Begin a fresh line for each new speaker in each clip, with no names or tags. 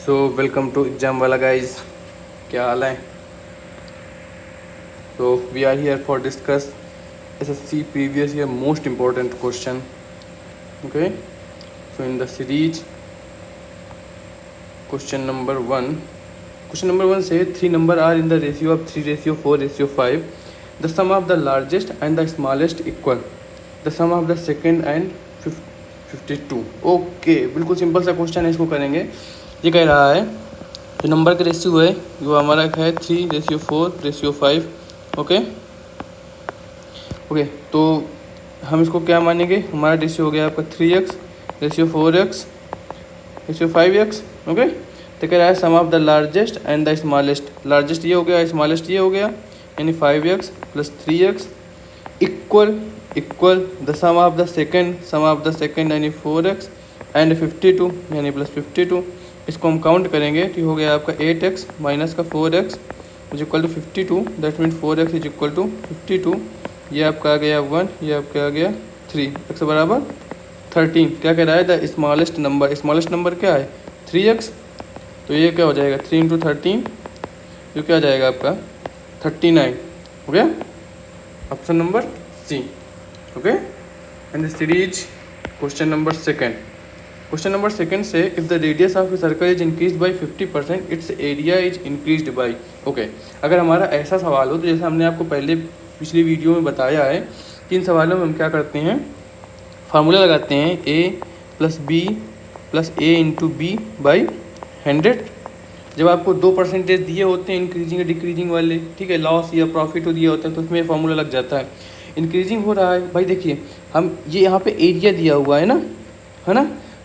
So welcome to exam वाला guys, क्या हाल है। So we are here for discuss SSC previous year most important question. Okay, so in the series question number one से 3 number are in the ratio of 3:4:5। The sum of the largest and the smallest equal the sum of the second and 52। Okay, बिल्कुल simple सा question है, इसको करेंगे। ये कह रहा है जो नंबर का रेशियो है वो हमारा है 3:4:5। ओके ओके, तो हम इसको क्या मानेंगे, हमारा रेशियो हो गया आपका 3x, ratio 4x, ratio 5x। Okay, तो कह रहा है sum of the largest and the smallest. Largest ये हो गया, स्मॉलेस्ट ये हो गया, यानी 5x + 3x equal the sum of the second यानी 4x एंड 52 यानी +52। इसको हम काउंट करेंगे तो हो गया आपका 8x माइनस का 4x is equal to 52। That mean 4x is equal to 52। ये आपका आ गया 1, ये आपका आ गया 3, x बराबर 13। क्या कह रहा है, द स्मॉलेस्ट नंबर क्या है 3x। तो ये क्या हो जाएगा 3 × 13, जो क्या आ जाएगा आपका 39। हो गया option number C. Okay, and the series question number second से if the radius of a circle is increase by 50% it's area is increased by. Okay, अगर हमारा ऐसा सवाल हो तो जैसे हमने आपको पिछली वीडियो में बताया है कि इन सवालों में हम क्या करते हैं, फार्मूला लगाते हैं a + b + a × b by 100। जब आपको 2% दिए होते हैं इंक्रीजिंग डिक्रीजिंग वाले, ठीक है, लॉस या प्रॉफिट दिए होते हैं तो उसमें फार्मूला लग जाता है। इंक्रीजिंग हो रहा है भाई, देखिए हम ये यहाँ पे एरिया दिया हुआ है ना,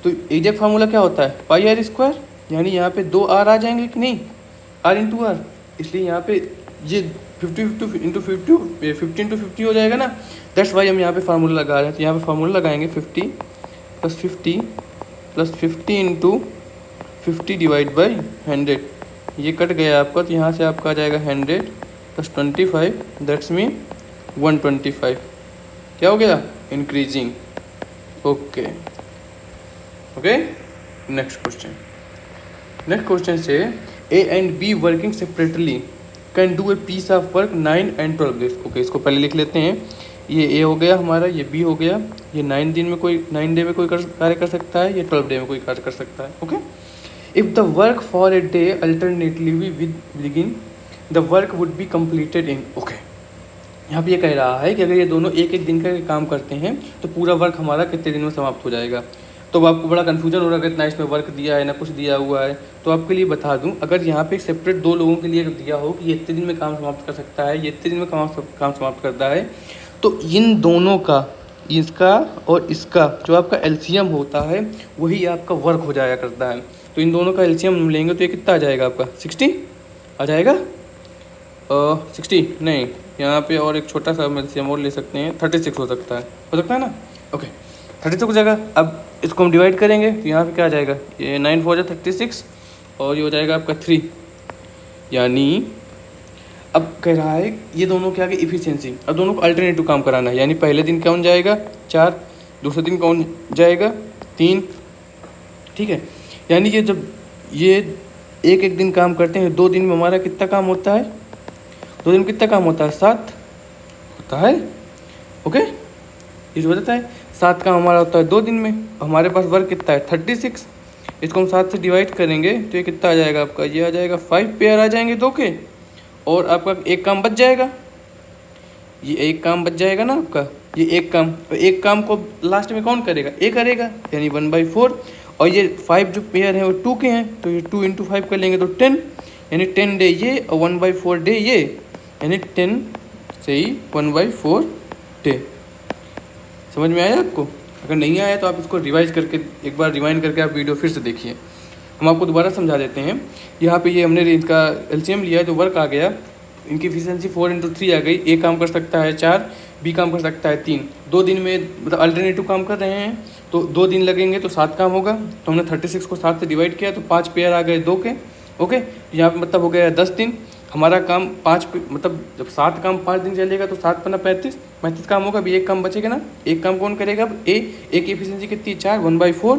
तो एरिया का फार्मूला क्या होता है πr², यानी यहाँ पे 2r आ जाएंगे कि नहीं, r × r, इसलिए यहाँ पे ये 15 × 50 हो जाएगा ना। दैट्स वाई हम यहाँ पे फार्मूला लगा रहे हैं। तो यहाँ पे फार्मूला लगाएंगे 50 + 50 + 50 × 50 / 100। ये कट गया आपका, तो यहाँ से आपका आ जाएगा 100 + 25, दैट्स मीन 125। क्या हो गया increasing. Okay okay, next question से A and B working separately can do a piece of work 9 and 12 days। Okay, इसको पहले लिख लेते हैं। ये A हो गया हमारा, ये B हो गया। ये 9 डे में कोई कार्य कर सकता है, ये 12 डे में कोई कार्य कर सकता है। Okay, if the work for a day alternately begin the work would be completed in. Okay, यहाँ पे ये कह रहा है कि अगर ये दोनों एक एक दिन का काम करते हैं तो पूरा वर्क हमारा कितने दिन में समाप्त हो जाएगा। तो अब आपको बड़ा कन्फ्यूजन हो रहा है कि इतना इसमें वर्क दिया है ना कुछ दिया हुआ है। तो आपके लिए बता दूं, अगर यहाँ पे सेपरेट 2 लोगों के लिए दिया हो कि ये इतने दिन में काम समाप्त कर सकता है, ये इतने दिन में काम समाप्त करता है, तो इन दोनों का, इसका और इसका जो आपका एलसीएम होता है वही आपका वर्क हो जाया करता है। तो इन दोनों का एलसीएम लेंगे तो ये कितना आ जाएगा आपका 60 आ जाएगा। 60 नहीं, यहाँ पे और एक छोटा सा एलसीएम और ले सकते हैं, 36 हो सकता है ना। ओके, 36 हो जाएगा। अब इसको हम डिवाइड करेंगे तो यहाँ पे क्या आ जाएगा, ये 9 4 36 और ये हो जाएगा आपका 3। यानी अब कह रहा है ये दोनों क्या है इफिशियंसी। अब दोनों को अल्टरनेटिव काम कराना है, यानी पहले दिन कौन जाएगा 4, दूसरे दिन कौन जाएगा 3, ठीक है। यानी ये जब ये एक दिन काम करते हैं, 2 दिन में हमारा कितना काम होता है, 2 दिन में कितना काम होता है 7 होता है। ओके, ये जो बताता है 7 काम हमारा होता है 2 दिन में। हमारे पास वर्क कितना है 36, इसको हम 7 से डिवाइड करेंगे तो ये कितना आ जाएगा आपका, ये आ जाएगा 5 पेयर आ जाएंगे 2 के, और आपका एक काम बच जाएगा। ये एक काम बच जाएगा ना आपका, ये एक काम को लास्ट में कौन करेगा, ए करेगा, यानी 1/4। और ये 5 जो पेयर हैं वो 2 के हैं, तो ये 2 × 5 कर लेंगे तो 10, यानी 10 डे ये और 1/4 डे ये, यानी 10 से ही 1/4 डे। समझ में आया आपको? अगर नहीं आया तो आप इसको रिवाइज करके एक बार रिवाइंड करके आप वीडियो फिर से देखिए। हम आपको दोबारा समझा देते हैं। यहाँ पे ये हमने इनका एलसीएम लिया है, जो वर्क आ गया, इनकी एफिशिएंसी 4 × 3 आ गई। ए काम कर सकता है 4, बी काम कर सकता है 3। 2 दिन में मतलब अल्टरनेटिव काम कर रहे हैं, तो 2 दिन लगेंगे तो 7 काम होगा। तो हमने 36 को 7 से डिवाइड किया तो 5 पेयर आ गए 2 के। ओके, यहाँ पे मतलब हो गया 10 दिन। हमारा काम 5 मतलब जब 7 काम 5 दिन चलेगा तो 7 पन्ना 35 काम होगा। अभी एक काम बचेगा ना, एक काम कौन करेगा, अब ए की एफिशिएंसी कितनी 4, 1/4,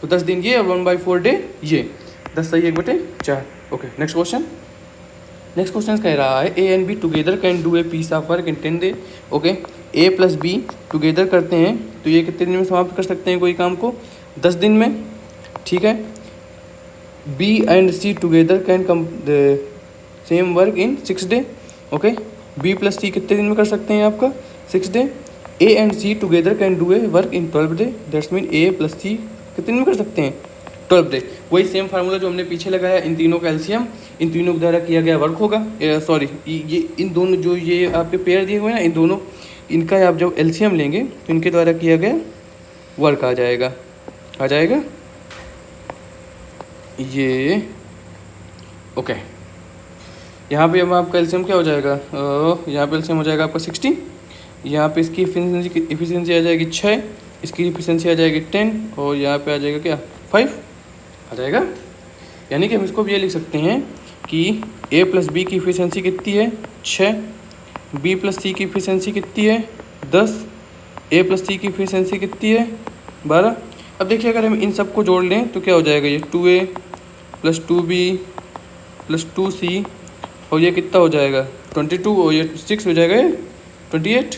तो 10 दिन ये और 1/4 डे ये। 10 सही 1/4। Okay next question. Next question कह रहा है A and B together can do a piece of work in 10 day. Okay A plus B together करते हैं तो ये कितने दिन में समाप्त कर सकते हैं कोई काम को? 10 दिन में। ठीक है। B and C together can come same work in 6 day. Okay B plus C कितने दिन में कर सकते हैं आपका? 6 day. A and C together can do a work in 12 day. That's mean A plus C कितने दिन में कर सकते हैं? 12 डे। वही सेम फार्मूला जो हमने पीछे लगाया, इन तीनों का एलसीएम इन तीनों के द्वारा किया गया वर्क होगा। सॉरी ये इन दोनों जो ये आपके पेयर दिए हुए हैं ना, इन दोनों इनका आप जब एलसीएम लेंगे तो इनके द्वारा किया गया वर्क आ जाएगा ये। ओके यहाँ पे अब आपका एलसीएम क्या हो जाएगा? यहाँ पे एलसीएम हो जाएगा आपका 60। यहाँ पे इसकी इफिशिएंसी आ जाएगी 6, इसकी इफिशिएंसी आ जाएगी 10 और यहाँ पे आ जाएगा क्या? 5 आ जाएगा। यानी कि हम इसको भी ये लिख सकते हैं कि ए प्लस बी की इफिशिएंसी कितनी है? 6। बी प्लस सी की इफिशिएंसी कितनी है? 10। ए प्लस सी की इफिशिएंसी कितनी है? 12। अब देखिए अगर हम इन सब को जोड़ लें तो क्या हो जाएगा? ये 2a plus 2b plus 2c और ये कितना हो जाएगा? 22 और ये 6 हो जाएगा, ये 28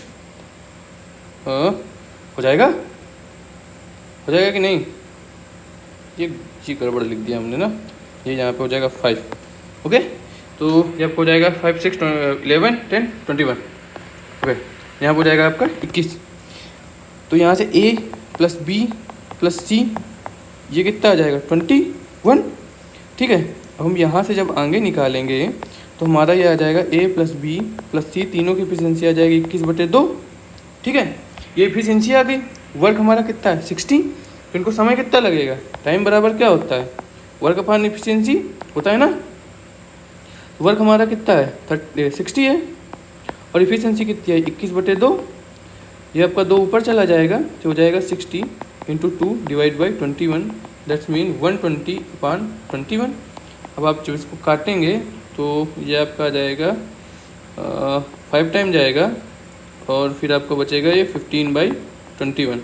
हो जाएगा कि नहीं? ये गड़बड़ लिख दिया हमने ना, ये यहाँ पे हो जाएगा 5। ओके तो ये आपको हो जाएगा 5 6 11 10 21। ओके यहाँ पे हो जाएगा आपका 21। तो यहाँ से a प्लस बी प्लस सी ये कितना आ जाएगा? 21। ठीक है। अब हम यहाँ से जब आगे निकालेंगे तो हमारा ये आ जाएगा a प्लस बी प्लस सी, तीनों की एफिशिएंसी आ जाएगी 21/2। ठीक है। ये एफिशिएंसी आ गई। वर्क हमारा कितना है? 60। तो इनको समय कितना लगेगा? टाइम बराबर क्या होता है? वर्क अपॉन एफिशिएंसी होता है ना। वर्क हमारा कितना है? 60 है और एफिशिएंसी कितनी है? 21/2। ये आपका 2 ऊपर चला जाएगा तो हो जाएगा 60 × 2 डिवाइड बाई 21। That's mean 120/21। अब आप जब इसको काटेंगे तो ये आपका आ जाएगा 5 टाइम जाएगा और फिर आपको बचेगा ये 15/21।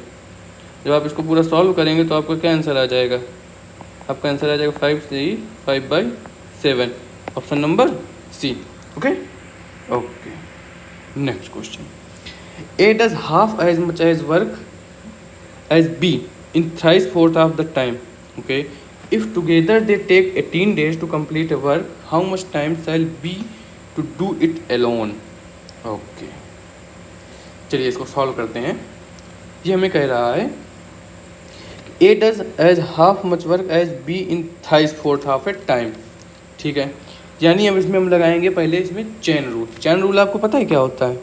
जब आप इसको पूरा सॉल्व करेंगे तो आपका क्या आंसर आ जाएगा? आपका आंसर आ जाएगा 5/7। Option number C. Okay next question. A does half as much as work as B in 3/4 of the time. Okay if together they take 18 days to complete a work, how much time shall B to do it alone. Okay चलिए इसको solve करते हैं। ये हमें कह रहा है A does as half much work as B in 3/4 of a time. ठीक है। यानी अब इसमें हम लगाएंगे पहले इसमें चेन रूल। चेन रूल आपको पता है क्या होता है?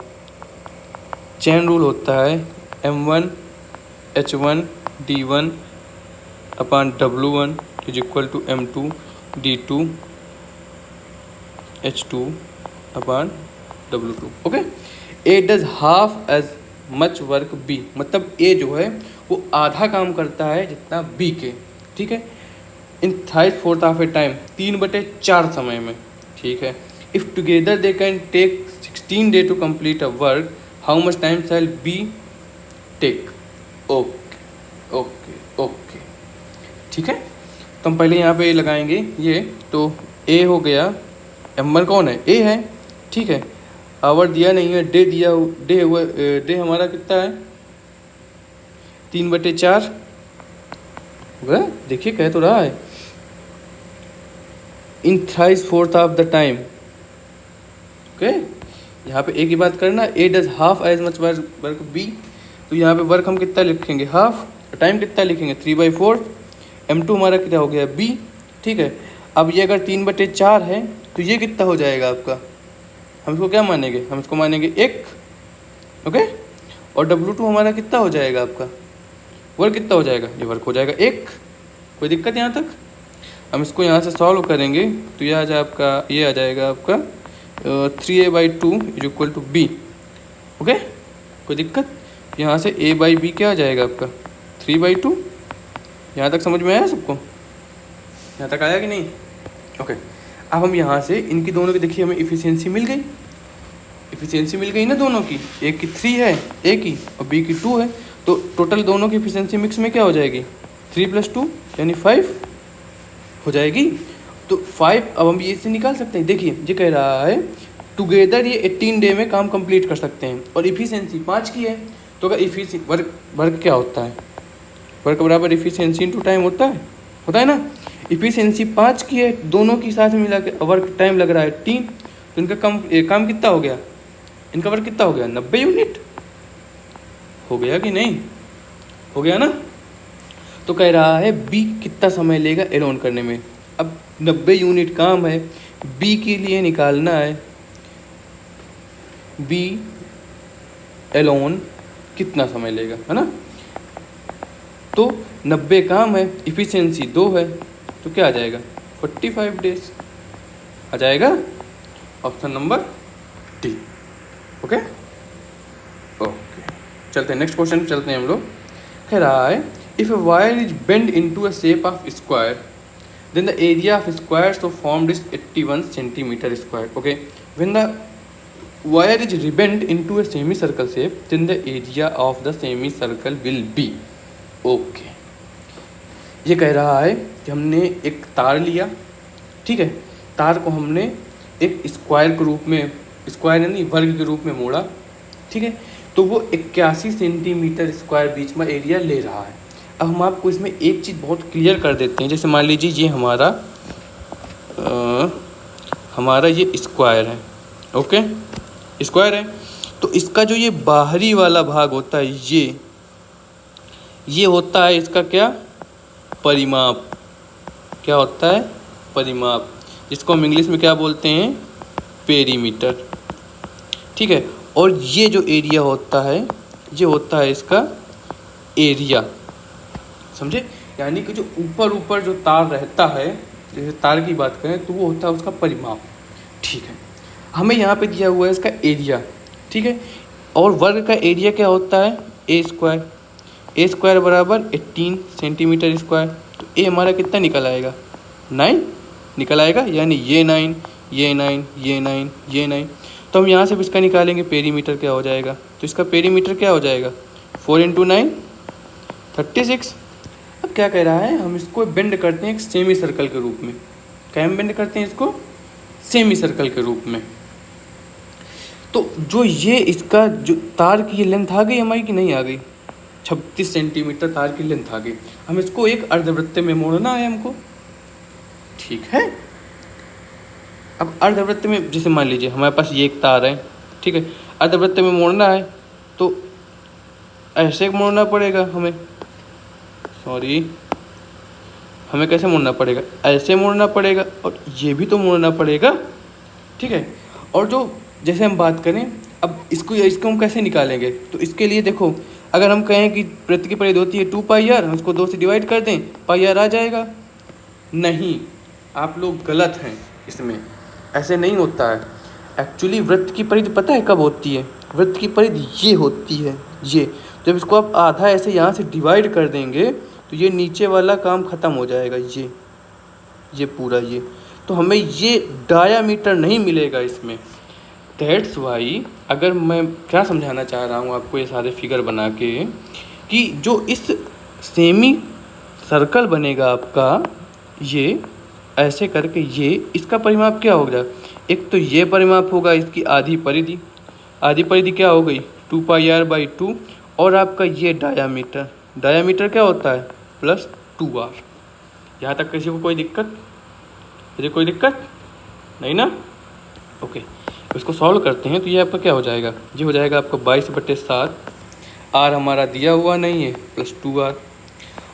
चेन रूल होता है M1 H1 D1 upon W1 is equal to M2 D2 H2 upon W2। Okay A does half as much work B, मतलब ए जो है वो आधा काम करता है जितना बी के। ठीक है। इन 3/4 ऑफ ए टाइम, 3/4 समय में। ठीक है। If together they can take 16 days to complete a work, how much time shall B take. Okay ठीक है। तो हम पहले यहाँ पे लगाएंगे ये, तो ए हो गया। M1 कौन है? ए है। ठीक है। आवर दिया नहीं है, डे दिया, डे हुआ, डे हमारा कितना है? 3/4। वह देखिए कह तो रहा है in 3/4 of the time. Okay यहाँ पे ए की बात करना। A does half as much work B, तो यहाँ पे वर्क हम कितना लिखेंगे? हाफ। टाइम कितना लिखेंगे? 3/4। M2 हमारा कितना हो गया? बी। ठीक है। अब ये अगर 3/4 है तो ये कितना हो जाएगा आपका? हम इसको क्या मानेंगे? हम इसको मानेंगे 1। ओके और W2 हमारा कितना हो जाएगा आपका? वर्क कितना हो जाएगा? ये वर्क हो जाएगा 1। कोई दिक्कत यहाँ तक? हम इसको यहाँ से सॉल्व करेंगे तो यह आ जाएगा आपका 3a/2 is equal to B. Okay कोई दिक्कत? यहाँ से a/b क्या आ जाएगा आपका? 3/2। यहाँ तक समझ में आया सबको? यहाँ तक आया कि नहीं? ओके अब हम यहाँ से इनकी दोनों की देखिए हमें इफ़िशियंसी मिल गई। इफ़िशियंसी मिल गई ना दोनों की। ए की 3 है ए की और बी की 2 है, तो टोटल दोनों की इफ़िशियंसी मिक्स में क्या हो जाएगी? 3 + 2 यानी 5 हो जाएगी। तो 5 अब हम ये से निकाल सकते हैं। देखिए ये कह रहा है टुगेदर ये 18 डे में काम कंप्लीट कर सकते हैं और इफिशियंसी 5 की है। तो अगर वर्क क्या होता है, वर्क बराबर इफिशियंसी इंटू टाइम होता है ना। इफिशियंसी 5 की है, दोनों की साथ में मिला के वर्क टाइम लग रहा है 3, तो इनका काम कितना हो गया, इनका वर्क कितना हो गया 90 यूनिट हो गया कि नहीं, हो गया ना। तो कह रहा है बी कितना समय लेगा एलोन करने में। अब 90 यूनिट काम है, बी के लिए निकालना है बी एलोन कितना समय लेगा, है ना। तो 90 काम है, इफिशियंसी 2 है, तो क्या आ जाएगा 45 डेज आ जाएगा। Option number D. Okay okay, चलते हैं नेक्स्ट क्वेश्चन चलते हैं हम लोग। कह रहा है if a wire is bend into a shape of square then the area of square so formed is 81 centimeter square. Okay, when the wire is rebent into a semicircle shape then the area of the semicircle will be. Okay, ये कह रहा है कि हमने एक तार लिया, ठीक है, तार को हमने एक स्क्वायर के रूप में, स्क्वायर यानी वर्ग के रूप में मोड़ा, ठीक है, तो वो 81 सेंटीमीटर स्क्वायर बीच में एरिया ले रहा है। अब हम आपको इसमें एक चीज़ बहुत क्लियर कर देते हैं। जैसे मान लीजिए ये हमारा ये स्क्वायर है, ओके, स्क्वायर है, तो इसका जो ये बाहरी वाला भाग होता है ये होता है इसका क्या, परिमाप। क्या होता है, परिमाप, जिसको हम इंग्लिश में क्या बोलते हैं, पेरीमीटर, ठीक है। और ये जो एरिया होता है ये होता है इसका एरिया, समझे। यानी कि जो ऊपर जो तार रहता है, जैसे तार की बात करें तो वो होता है उसका परिमाप, ठीक है। हमें यहाँ पे दिया हुआ है इसका एरिया, ठीक है, और वर्ग का एरिया क्या होता है ए स्क्वायर बराबर 18 सेंटीमीटर स्क्वायर। तो ए हमारा कितना निकल आएगा 9 निकल आएगा, यानी ये 9 ये 9 ये 9 ये 9। तो हम यहाँ से इसका निकालेंगे पेरीमीटर क्या हो जाएगा, तो इसका पेरीमीटर क्या हो जाएगा 4 × 9 36। अब क्या कह रहा है, हम इसको बेंड करते हैं एक सेमी सर्कल के रूप में। क्या हम बेंड करते हैं इसको सेमी सर्कल के रूप में। तो जो ये इसका जो तार की ये लेंथ आ गई हमारी कि नहीं आ गई, 36 सेंटीमीटर तार की लेंथ आ गई। हम इसको एक अर्धवृत्त में मोड़ना है हमको, ठीक है। अब अर्धवृत्त में जैसे मान लीजिए हमारे पास ये एक तार है, ठीक है, अर्धवृत्त में मोड़ना है तो ऐसे मोड़ना पड़ेगा हमें कैसे मोड़ना पड़ेगा, ऐसे मोड़ना पड़ेगा, और ये भी तो मोड़ना पड़ेगा, ठीक है। और जो जैसे हम बात करें अब इसको हम कैसे निकालेंगे, तो इसके लिए देखो, अगर हम कहें कि वृत्त की परिधि होती है 2πr, हम इसको 2 से डिवाइड कर दें, πr आ जाएगा। नहीं, आप लोग गलत हैं, इसमें ऐसे नहीं होता है। एक्चुअली वृत्त की परिधि पता है कब होती है, वृत्त की परिधि ये होती है, ये जब इसको आप आधा ऐसे यहाँ से डिवाइड कर देंगे तो ये नीचे वाला काम ख़त्म हो जाएगा, ये पूरा ये, तो हमें ये डायामीटर नहीं मिलेगा इसमें। दैट्स वाई, अगर मैं क्या समझाना चाह रहा हूँ आपको ये सारे फिगर बना के, कि जो इस सेमी सर्कल बनेगा आपका, ये ऐसे करके ये इसका परिमाप क्या होगा, एक तो ये परिमाप होगा इसकी आधी परिधि क्या हो गई 2πr/2, और आपका ये डायामीटर क्या होता है +2r। यहाँ तक किसी को कोई दिक्कत नहीं ना, ओके। इसको सॉल्व करते हैं तो ये आपका क्या हो जाएगा, ये हो जाएगा आपका 22/7, r हमारा दिया हुआ नहीं है, +2r।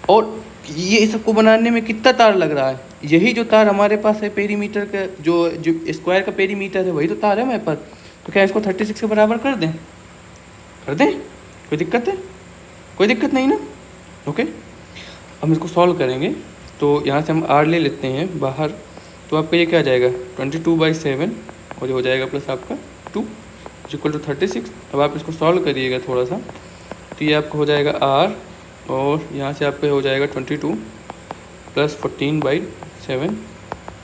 और ये सबको बनाने में कितना तार लग रहा है, यही जो तार हमारे पास है पेरीमीटर का, जो स्क्वायर का पेरीमीटर है वही तो तार है हमारे पास। तो क्या इसको 36 के बराबर कर दें, कोई दिक्कत है, कोई दिक्कत नहीं ना, ओके। हम इसको सॉल्व करेंगे तो यहाँ से हम r ले लेते हैं बाहर, तो आपका ये क्या आ जाएगा 22/7, और ये हो जाएगा प्लस आपका 2 = 36। अब आप इसको सॉल्व करिएगा थोड़ा सा, तो ये आपका हो जाएगा r, और यहाँ से आपका हो जाएगा 22 + 14/7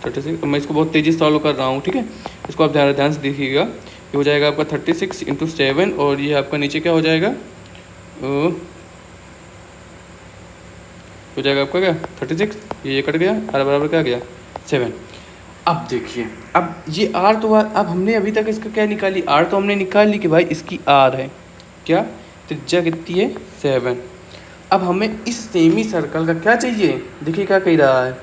36। तो मैं इसको बहुत तेज़ी से सॉल्व कर रहा हूँ, ठीक है, इसको आप ध्यान से देखिएगा। ये हो जाएगा आपका 36 × 7, और ये आपका नीचे क्या हो जाएगा, हो जाएगा आपका क्या 36 ये कट गया, आर बराबर क्या गया 7। अब देखिए, अब ये आर तो अब हमने अभी तक इसका क्या निकाली, आर तो हमने निकाल ली कि भाई इसकी आर है क्या, त्रिज्या कितनी है 7। अब हमें इस सेमी सर्कल का क्या चाहिए, देखिए क्या कह रहा है,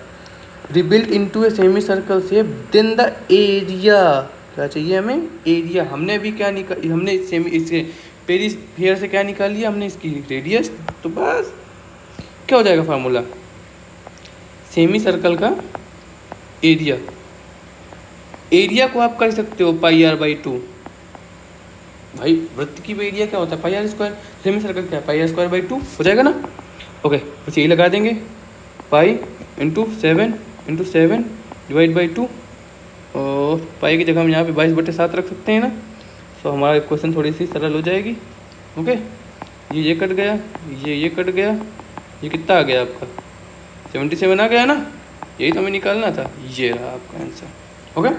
rebuilt into a semi circle से देन द एरिया, क्या चाहिए हमें एरिया। हमने अभी क्या निकाल, हमने सेमी इससे पेरिस फेयर से क्या निकाल लिया हमने, इसकी रेडियस। तो बस क्या हो जाएगा फार्मूला, सेमी सर्कल का एरिया, एरिया को आप कर सकते हो पाई आर बाई 2। भाई वृत्त की एरिया क्या होता है पाई आर स्क्वायर, सेमी सर्कल क्या है पाई आर स्क्वायर बाई 2 हो जाएगा ना। ओके बस यही लगा देंगे, पाई इंटू 7 डिवाइड बाई 2, और पाई की जगह हम यहाँ पे 22/7 रख सकते हैं ना। तो हमारा क्वेश्चन थोड़ी सी सरल हो जाएगी। ओके ये कट गया, ये कट गया, ये कितना आ गया आपका 77 आ गया ना, यही तो हमें निकालना था, ये रहा आपका answer. Okay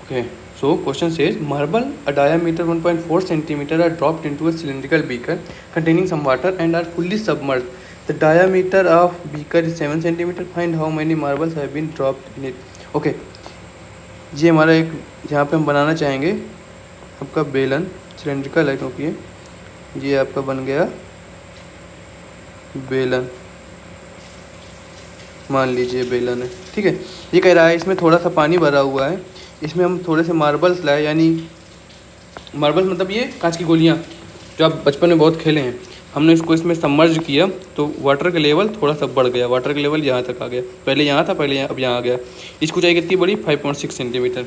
okay so question says marble a diameter 1.4 centimeter are dropped into a cylindrical beaker containing some water and are fully submerged. The diameter of beaker is 7 centimeter. Find how many marbles have been dropped in it. Okay ये हमारा एक यहाँ पे हम बनाना चाहेंगे आपका बेलन, cylindrical है क्योंकि ये आपका बन गया बेलन, मान लीजिए बेलन है, ठीक है। ये कह रहा है इसमें थोड़ा सा पानी भरा हुआ है, इसमें हम थोड़े से मार्बल्स लाए, यानी मार्बल्स मतलब ये कांच की गोलियाँ जो आप बचपन में बहुत खेले हैं, हमने इसको इसमें सबमर्ज किया तो वाटर का लेवल थोड़ा सा बढ़ गया, वाटर का लेवल यहाँ तक आ गया, पहले यहाँ था, पहले अब यहाँ आ गया। इसकी ऊंचाई कितनी बड़ी 5.6 सेंटीमीटर,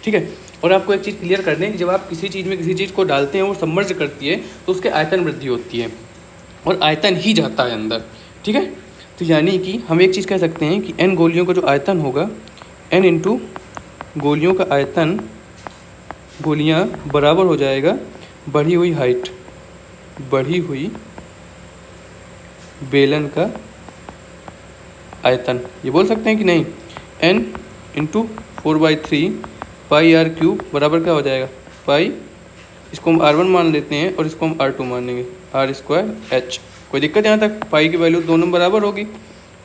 ठीक है। और आपको एक चीज़ क्लियर कर दें कि जब आप किसी चीज़ में किसी चीज़ को डालते हैं वो सबमर्ज करती है तो उसके आयतन वृद्धि होती है और आयतन ही जाता है अंदर, ठीक है। तो यानी कि हम एक चीज़ कह सकते हैं कि n गोलियों का जो आयतन होगा, n इंटू गोलियों का आयतन, गोलियाँ बराबर हो जाएगा बढ़ी हुई हाइट, बढ़ी हुई बेलन का आयतन, ये बोल सकते हैं कि नहीं। n into 4/3 pi r cube बराबर क्या हो जाएगा पाई, इसको हम R1 मान लेते हैं और इसको हम R2 मान लेंगे, R स्क्वायर H। कोई दिक्कत यहाँ तक, पाई की वैल्यू दोनों बराबर होगी,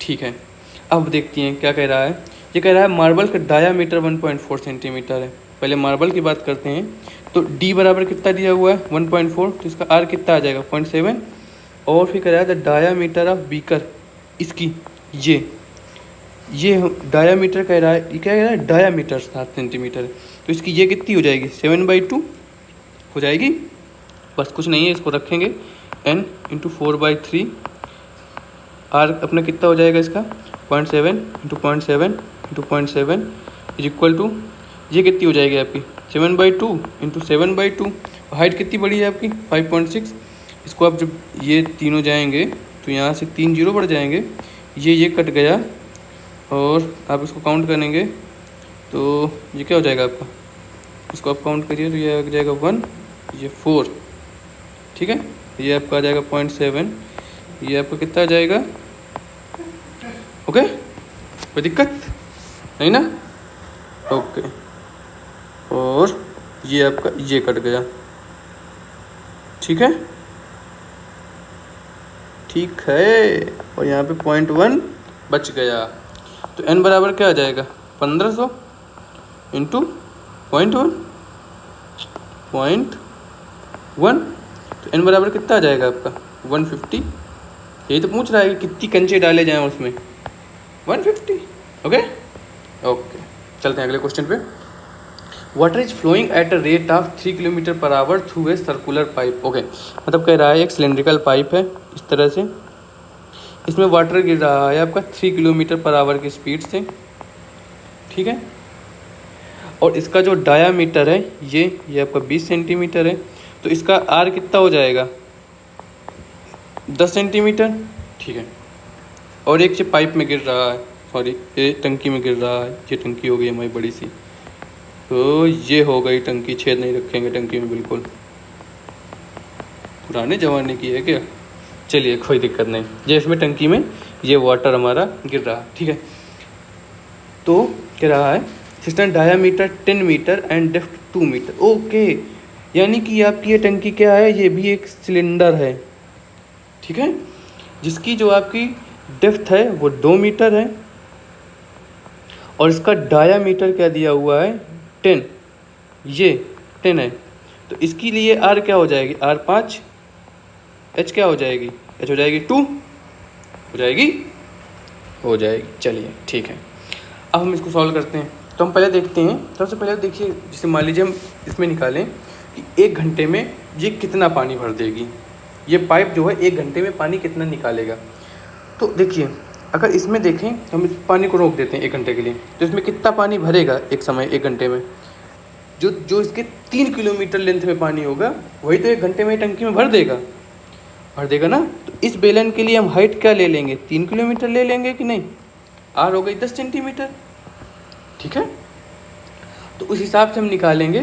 ठीक है। अब देखती हैं क्या कह रहा है, ये कह रहा है मार्बल का डायामीटर 1.4 सेंटीमीटर है। पहले मार्बल की बात करते हैं, तो D बराबर कितना दिया हुआ है 1.4, तो इसका R कितना आ जाएगा 0.7, और फिर कह रहा है द डायामीटर ऑफ बीकर, इसकी ये डायामीटर कह रहा है, ये क्या कह रहा है डायामीटर 7 सेंटीमीटर है, तो इसकी ये कितनी हो जाएगी 7/2 हो जाएगी। बस कुछ नहीं है, इसको रखेंगे n इंटू 4/3, R अपना कितना हो जाएगा इसका 0.7 into 0.7 into 0.7 is equal to, ये कितनी हो जाएगी आपकी 7/2 इंटू 7/2, हाइट कितनी बड़ी है आपकी 5.6। इसको आप जब ये तीनों जाएंगे तो यहाँ से 3 जीरो बढ़ जाएंगे, ये कट गया, और आप इसको काउंट करेंगे तो ये क्या हो जाएगा आपका, इसको आप काउंट करिए तो ये आ जाएगा 1, ये 4, ठीक है। ये आपका आ जाएगा 0.7, ये आपका कितना आ जाएगा, ओके कोई दिक्कत नहीं ना, ओके। और ये आपका ये कट गया, ठीक है, ठीक है, और यहाँ पे 0.1 बच गया, तो n बराबर क्या आ जाएगा 1500 इंटू 0.1, तो n बराबर कितना आ जाएगा आपका 150। यही तो पूछ रहा है कि कितनी कंचे डाले जाएं उसमें, 150। ओके ओके चलते हैं अगले क्वेश्चन पे। Water is flowing at a rate of 3 kilometre per hour through a circular pipe. Okay मतलब कह रहा है एक सिलेंड्रिकल पाइप है इस तरह से, इसमें वाटर गिर रहा है आपका 3 किलोमीटर पर आवर की स्पीड से, ठीक है। और इसका जो डायामीटर है ये आपका 20 सेंटीमीटर है, तो इसका आर कितना हो जाएगा 10 सेंटीमीटर, ठीक है। और एक जो पाइप में गिर रहा है, सॉरी ये टंकी में गिर रहा है, ये टंकी हो गई हमारी बड़ी सी, तो ये हो गई टंकी, छेद नहीं रखेंगे टंकी में, बिल्कुल पुराने ज़माने की है क्या, चलिए कोई दिक्कत नहीं, ये इसमें टंकी में ये वाटर हमारा गिर रहा है, ठीक है। तो कह रहा है system diameter 10 metre and depth 2 metre. Okay यानी कि आपकी ये टंकी क्या है, ये भी एक सिलेंडर है, ठीक है, जिसकी जो आपकी डेप्थ है वो 2 मीटर है और इसका डायामीटर क्या दिया हुआ है 10, ये 10 है। तो इसके लिए आर क्या हो जाएगी, आर 5, एच क्या हो जाएगी, एच हो जाएगी 2, हो जाएगी, हो जाएगी। चलिए ठीक है, अब हम इसको सॉल्व करते हैं। तो हम पहले देखते हैं, सबसे पहले देखिए, जैसे मान लीजिए हम इसमें निकालें कि 1 घंटे में ये कितना पानी भर देगी, ये पाइप जो है 1 घंटे में पानी कितना निकालेगा। तो देखिए अगर इसमें देखें, हम इस पानी को रोक देते हैं 1 घंटे के लिए, तो इसमें कितना पानी भरेगा एक समय 1 घंटे में, जो इसके 3 किलोमीटर लेंथ में पानी होगा वही तो 1 घंटे में टंकी में भर देगा ना। तो इस बेलन के लिए हम हाइट क्या ले लेंगे, 3 किलोमीटर ले लेंगे कि नहीं, आर हो गई 10 सेंटीमीटर, ठीक है। तो उस हिसाब से हम निकालेंगे,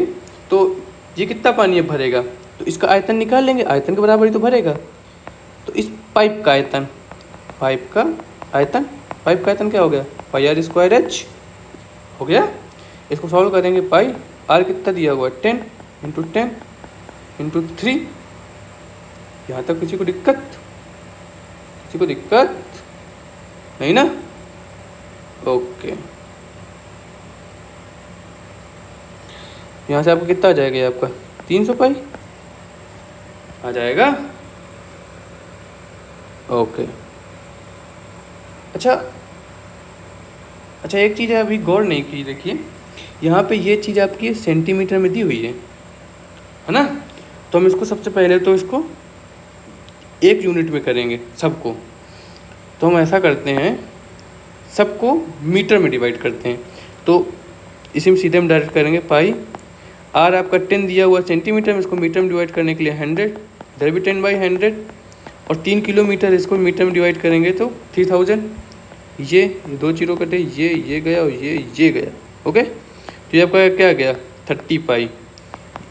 तो ये कितना पानी अब भरेगा, तो इसका आयतन निकाल लेंगे, आयतन के बराबर ही तो भरेगा। तो इस पाइप का आयतन क्या हो गया, पाई आर स्क्वायर एच हो गया। इसको सॉल्व करेंगे, पाई आर कितना दिया हुआ है 10 इंटू 10 इंटू 3। यहाँ तक किसी को दिक्कत नहीं ना, ओके। यहाँ से आपको कितना आ जाएगा, ये आपका 300 पाई आ जाएगा, ओके। अच्छा, एक चीज़ अभी गौर नहीं की, देखिए यहाँ पे ये चीज़ आपकी सेंटीमीटर में दी हुई है ना। तो हम इसको सबसे पहले तो इसको 1 यूनिट में करेंगे सबको। तो हम ऐसा करते हैं, सबको मीटर में डिवाइड करते हैं। तो इसी में सीधे हम डायरेक्ट करेंगे, पाई आर आपका 10 दिया हुआ सेंटीमीटर में, इसको मीटर में डिवाइड करने के लिए 100, इधर भी 10/100, और 3 किलोमीटर इसको मीटर में डिवाइड करेंगे तो 3000। ये 2 जीरो कटे, ये गया और ये गया, ओके। तो ये आपका क्या गया 30 पाई,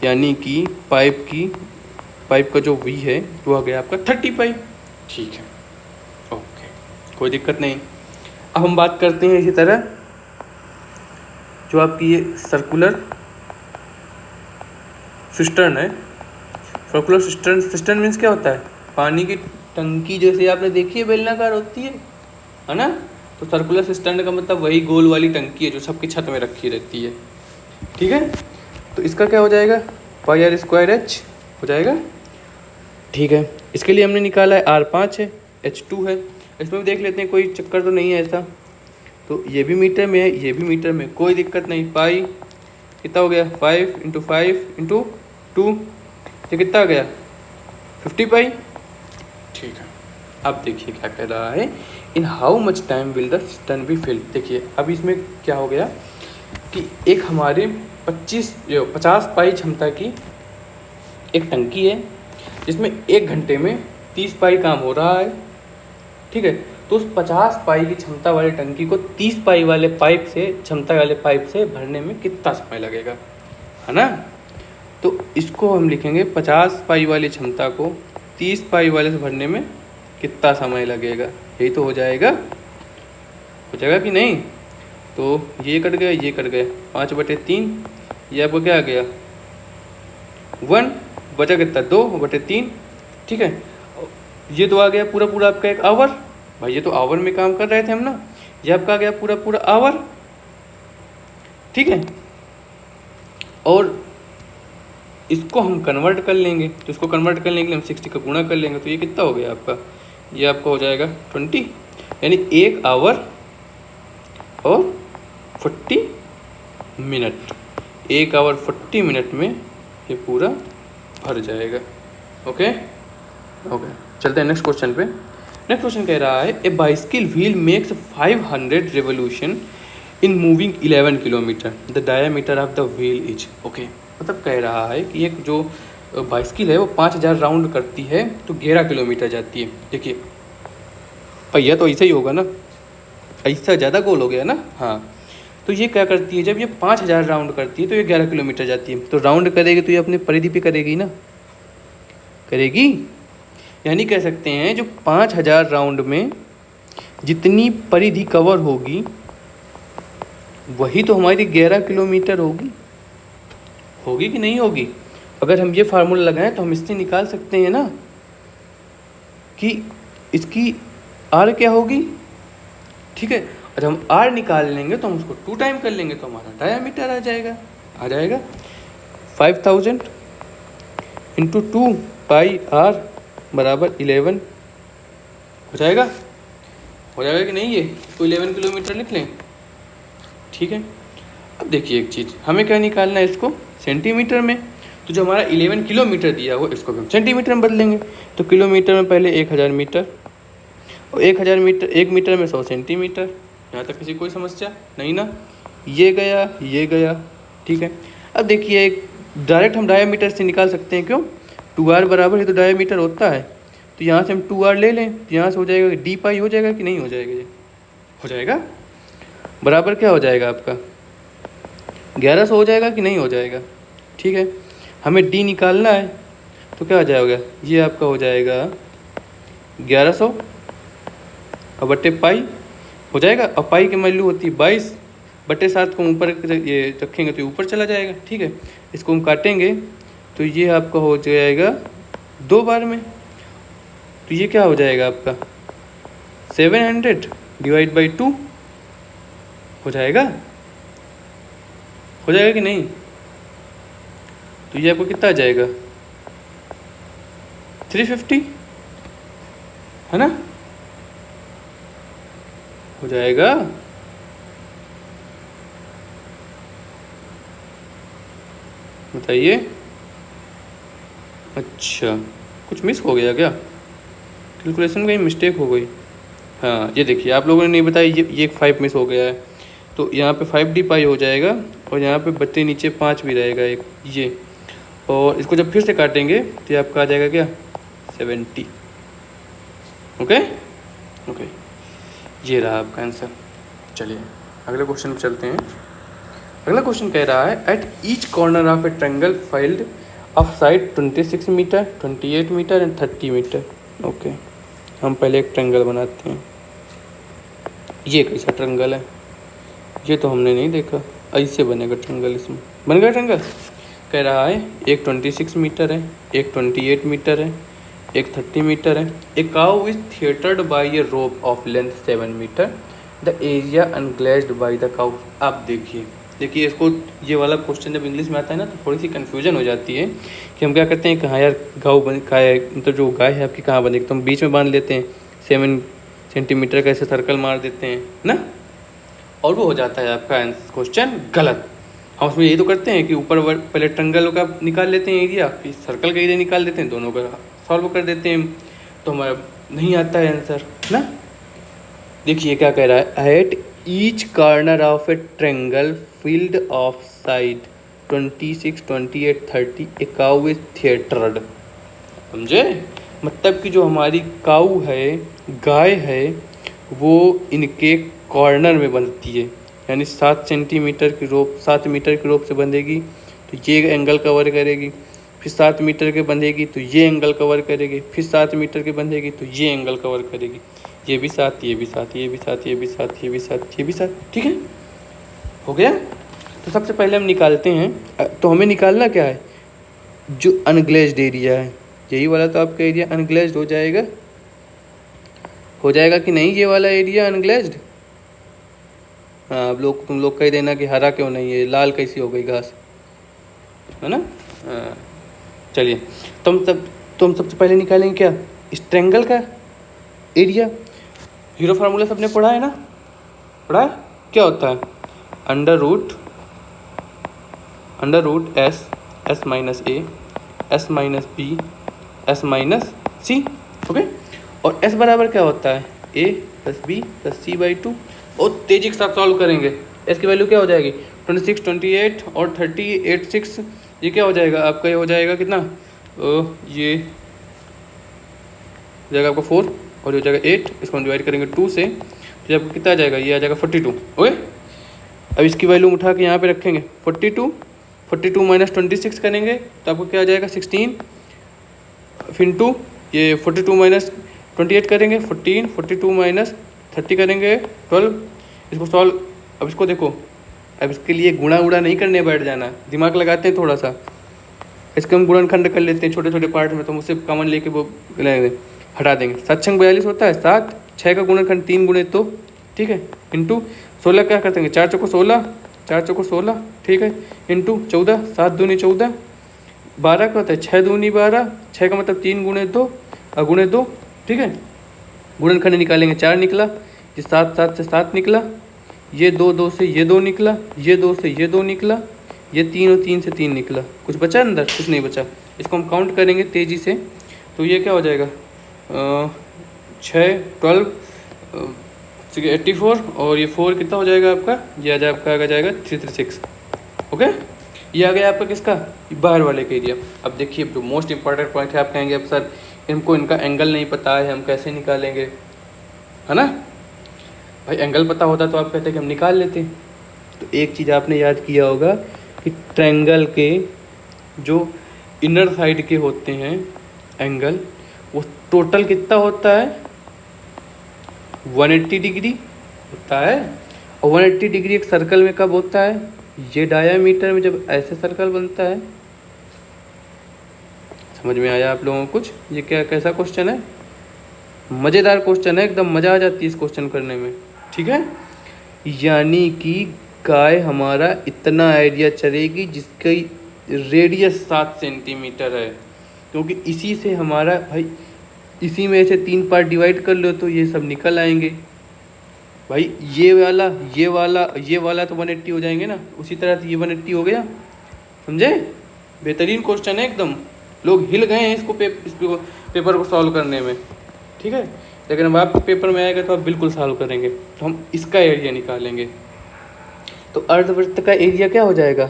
यानी कि पाइप का जो वी है वो आ गया आपका 30 पाई, ठीक है, ओके, कोई दिक्कत नहीं। अब हम बात करते हैं इसी तरह जो आपकी ये सर्कुलर सिस्टर्न है। सर्कुलर सिस्टर्न मीन्स क्या होता है, पानी की टंकी जैसे आपने देखी है बेलनाकार होती है ना। तो सर्कुलर सिस्टर्न का मतलब वही गोल वाली टंकी है जो सबकी छत में रखी रहती है, ठीक है। तो इसका क्या हो जाएगा, पाई आर स्क्वायर एच हो जाएगा, ठीक है। इसके लिए हमने निकाला है आर 5 है, एच 2 है। इसमें भी देख लेते हैं, कोई चक्कर तो नहीं है ऐसा। तो ये भी मीटर में है, ये भी मीटर में, कोई दिक्कत नहीं। पाई कितना हो गया, 5 इंटू 5 इंटू 2, ये कितना आ गया 50 पाई, ठीक है। अब देखिए क्या कह रहा है, in how much time will the cistern be filled. देखिए अब इसमें क्या हो गया कि एक हमारे 50 पाई क्षमता की एक टंकी है जिसमें 1 घंटे में 30 पाई काम हो रहा है, ठीक है। तो उस 50 पाई की क्षमता वाली टंकी को 30 पाई वाले पाइप से, क्षमता वाले पाइप से भरने में कितना समय लगेगा, है ना। तो इसको हम लिखेंगे 50 पाई वाली क्षमता को 30 पाई वाले से भरने में कितना समय लगेगा, यही तो हो जाएगा कि नहीं। तो ये कट गया, ये कट गया, 5/3, ये आपको क्या आ गया 1, बचा कितना 2/3, ठीक है। ये तो आ गया पूरा आपका 1 आवर, भाई ये तो आवर में काम कर रहे थे हम ना, ये आपका आ गया पूरा आवर, ठीक है। और इसको हम कन्वर्ट कर लेंगे, तो इसको कन्वर्ट करने के लिए हम 60 का गुणा कर लेंगे, तो ये कितना हो गया आपका, ये आपका हो जाएगा 20, यानी 1 आवर और 40 मिनट, 1 आवर 40 मिनट में ये पूरा भर जाएगा, ओके। चलते हैं नेक्स्ट क्वेश्चन पे। नेक्स्ट क्वेश्चन कह रहा है, a bicycle wheel makes 500 revolution in moving 11 kilometre, the diameter of the wheel is, okay. मतलब कह रहा है कि एक जो बाइसिकल है वो 5000 राउंड करती है तो 11 किलोमीटर जाती है। देखिए पहिया तो ऐसा ही होगा ना, ऐसा ज़्यादा गोल हो गया ना, हाँ। तो ये क्या करती है, जब ये 5000 राउंड करती है तो ये 11 किलोमीटर जाती है। तो राउंड करेगी तो ये अपने परिधि पे करेगी ना, करेगी, यानी कह सकते हैं जो 5000 राउंड में जितनी परिधि कवर होगी वही तो हमारी 11 किलोमीटर होगी कि नहीं होगी। अगर हम ये फार्मूला लगाएं तो हम इससे निकाल सकते हैं ना कि इसकी आर क्या होगी, ठीक है। और जब हम आर निकाल लेंगे तो हम उसको 2 टाइम कर लेंगे तो हमारा डायामीटर आ जाएगा 5000 इंटू 2 पाई आर बराबर 11 हो जाएगा कि नहीं, ये तो 11 किलोमीटर लिख लें, ठीक है। अब देखिए एक चीज़, हमें क्या निकालना है इसको सेंटीमीटर में, तो जो हमारा 11 किलोमीटर दिया हो इसको भी हम सेंटीमीटर में बदलेंगे। तो किलोमीटर में पहले 1000 मीटर, और 1000 मीटर 1 मीटर में 100 सेंटीमीटर। यहाँ तक किसी कोई समस्या नहीं ना, ये गया, ठीक है। अब देखिए डायरेक्ट हम डायामीटर से निकाल सकते हैं, क्यों, 2r बराबर है तो डायामीटर होता है, तो यहाँ से हम 2r ले लें, तो यहाँ से हो जाएगा डी पाई हो जाएगा कि नहीं हो जाएगा, ये हो जाएगा बराबर क्या हो जाएगा आपका 1100 हो जाएगा कि नहीं हो जाएगा, ठीक है। हमें डी निकालना है तो क्या हो जाएगा, ये आपका हो जाएगा 1100 और बट्टे पाई हो जाएगा, और पाई की वैल्यू होती है 22 बट्टे 7 को ऊपर ये रखेंगे तो ऊपर चला जाएगा, ठीक है। इसको हम काटेंगे तो ये आपका हो जाएगा 2 बार में, तो ये क्या हो जाएगा आपका 700 डिवाइड बाई 2 हो जाएगा कि नहीं, तो ये आपको कितना आ जाएगा 350, है ना, हो जाएगा। बताइए, अच्छा कुछ मिस हो गया क्या, कैलकुलेशन में कहीं मिस्टेक हो गई। हाँ ये देखिए आप लोगों ने नहीं बताया, ये 5 मिस हो गया है, तो यहाँ पे 5d पाई हो जाएगा, और यहाँ पे बच्चे नीचे 5 भी रहेगा एक ये, और इसको जब फिर से काटेंगे तो ये आपका आ जाएगा क्या 70। ओके, ये रहा आपका आंसर। चलिए अगले क्वेश्चन पे चलते हैं। अगला क्वेश्चन कह रहा है at each corner of a triangle field of side 26 metre 28 metre and 30 metre. Okay, हम पहले एक ट्रायंगल बनाते हैं। ये कैसा ट्रायंगल है, ये तो हमने नहीं देखा, ऐसे बनेगा ट्रायंगल, इसमें बन गया ट्रायंगल। कह रहा है एक 26 मीटर है, एक 28 मीटर है, एक 30 मीटर है। A cow is tethered by a rope of length 7 metre, the area ungrazed by the cow. आप देखिए इसको, ये वाला क्वेश्चन जब इंग्लिश में आता है ना तो थोड़ी सी कन्फ्यूजन हो जाती है कि हम क्या करते हैं, कहाँ यार गाँव बन मतलब जो गाय है आपकी कहाँ बनेगी, तो हम बीच में बांध लेते हैं 7 सेंटीमीटर का ऐसे सर्कल मार देते हैं ना, और वो हो जाता है आपका क्वेश्चन गलत। हम उसमें यही तो करते हैं कि ऊपर पहले ट्रायंगल का निकाल लेते हैं एरिया, फिर सर्कल का एरिया निकाल देते हैं, दोनों का सॉल्व कर देते हैं, तो हमारा नहीं आता है आंसर ना। देखिए क्या कह रहा है, at each corner of a triangle field of side 26 28 30 a cow is tethered. समझे, मतलब कि जो हमारी काऊ है, गाय है, वो इनके कॉर्नर में बनती है, यानी 7 सेंटीमीटर की रोप 7 मीटर की रोप से बंधेगी तो ये एंगल कवर करेगी, फिर 7 मीटर के बंधेगी तो ये एंगल कवर करेगी, फिर 7 मीटर के बंधेगी तो ये एंगल कवर करेगी, ये भी 7 ये भी 7 ये भी 7 ये भी 7 ये भी 7 ये भी 7, ठीक है, हो गया। तो सबसे पहले हम निकालते हैं, तो हमें निकालना क्या है, जो अनग्लेज्ड एरिया है, यही वाला तो आपका एरिया अनग्लेज्ड हो जाएगा कि नहीं, ये वाला एरिया अनग्लेज्ड। हाँ अब तुम लोग कह देना कि हरा क्यों नहीं है, लाल कैसी हो गई घास, है ना। हाँ चलिए, तो हम सबसे पहले निकालेंगे क्या, इस ट्रायंगल का एरिया। हीरो फार्मूला सबने पढ़ा है ना, पढ़ा है, क्या होता है under root S minus A S minus B S minus C. Okay, और एस बराबर क्या होता है A plus B plus C by 2। और तेजी के साथ सॉल्व करेंगे, एस की वैल्यू क्या हो जाएगी 26 28 और 38 6, ये क्या हो जाएगा आपका, ये हो जाएगा कितना, ये हो जाएगा आपका 4 और ये हो जाएगा 8, इसको हम डिवाइड करेंगे 2 से, तो आपको कितना आ जाएगा, ये आ जाएगा 42। ओके, अब इसकी वैल्यू उठा के यहाँ पे रखेंगे 42 माइनस 26 करेंगे तो आपको क्या आ जाएगा 16, फिर 2 ये 42 माइनस 28 करेंगे 14, 42 माइनस 30 करेंगे 12। इसको सॉल्व, अब इसको देखो, अब इसके लिए गुणा उड़ा नहीं करने बैठ जाना, दिमाग लगाते हैं थोड़ा सा, इसके हम गुणनखंड कर लेते हैं छोटे छोटे पार्ट में, तो हम उससे कॉमन लेके वो हटा देंगे। 7 6 42 होता है 7, 6 का गुणनखंड 3 गुणे तो, ठीक है, इंटू 16 क्या करते हैं, 4 चौको 16, 4 चौको 16, ठीक है, इंटू 14, 7 दूनी 14, 12 का होता है 6 दूनी 12, 6 का मतलब 3 गुणे 2 और गुणे 2, ठीक है। गुणनखंड निकालेंगे 4 निकला, ये 7 7 से 7 निकला, ये 2 2 से ये 2 निकला, ये 2 से ये 2 निकला, ये 3 और 3 से 3 निकला। कुछ बचा अंदर? कुछ नहीं बचा। इसको हम काउंट करेंगे तेज़ी से, तो ये क्या हो जाएगा, 6 12 84 और ये 4 कितना हो जाएगा आपका, ये आ जाएगा 336। ओके, ये आ गया आपका किसका, बाहर वाले के एरिया। अब देखिए जो मोस्ट इंपॉर्टेंट पॉइंट है, आप कहेंगे अब सर इनको इनका एंगल नहीं पता है, हम कैसे निकालेंगे, है ना भाई। एंगल पता होता तो आप कहते कि हम निकाल लेते। तो एक चीज़ आपने याद किया होगा कि ट्रायंगल के जो इनर साइड के होते हैं एंगल, वो टोटल कितना होता है, 180 डिग्री होता है। और 180 डिग्री एक सर्कल में कब होता है, ये डायामीटर में जब ऐसे सर्कल बनता है। समझ में आया आप लोगों को कुछ? ये क्या कैसा क्वेश्चन है, मज़ेदार क्वेश्चन है, एकदम मज़ा आ जाती है इस क्वेश्चन करने में, ठीक है। यानी कि गाय हमारा इतना एरिया चलेगी जिसकी रेडियस 7 सेंटीमीटर है, क्योंकि इसी से हमारा भाई, इसी में से 3 पार्ट डिवाइड कर लो तो ये सब निकल आएंगे भाई। ये वाला तो 180 हो जाएंगे ना, उसी तरह से ये 180 हो गया, समझे। बेहतरीन क्वेश्चन है एकदम, लोग हिल गए हैं इस पेपर को सॉल्व करने में, ठीक है। लेकिन अब आपके पेपर में आएगा तो आप बिल्कुल सॉल्व करेंगे। तो हम इसका एरिया निकालेंगे, तो अर्धवृत्त का एरिया क्या हो जाएगा,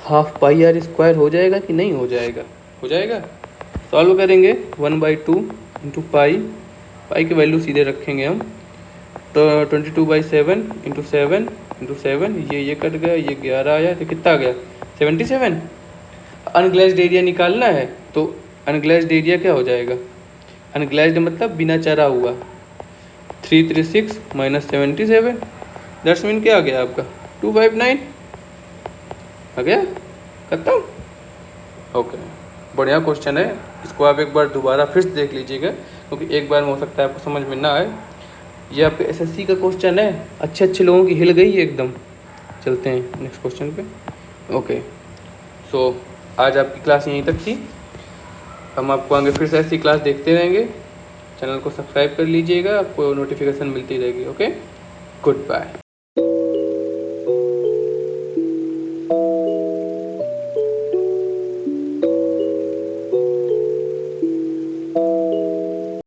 हाफ पाई आर स्क्वायर हो जाएगा कि नहीं हो जाएगा, हो जाएगा। सॉल्व करेंगे 1/2 इंटू पाई की वैल्यू सीधे रखेंगे हम, तो 22/7 इंटू 7 ये कट गया, ये 11 आया, तो कितना आ गया 77। अनग्लेज्ड एरिया निकालना है, तो अनग्लेज्ड एरिया क्या हो जाएगा, अनग्लेज्ड मतलब बिना चरा हुआ, 336 माइनस 77, दैट्स मीन क्या आ गया आपका 259 आ गया, खत्म। ओके, बढ़िया क्वेश्चन है, इसको आप एक बार दोबारा फिर से देख लीजिएगा, क्योंकि एक बार में हो सकता है आपको समझ में ना आए। ये आपके एसएससी का क्वेश्चन है, अच्छे लोगों की हिल गई है एकदम। चलते हैं नेक्स्ट क्वेश्चन पे। ओके, सो आज आपकी क्लास यहीं तक थी, हम आपको आगे फिर से ऐसी क्लास देखते रहेंगे। चैनल को सब्सक्राइब कर लीजिएगा, आपको नोटिफिकेशन मिलती रहेगी। Okay, good bye.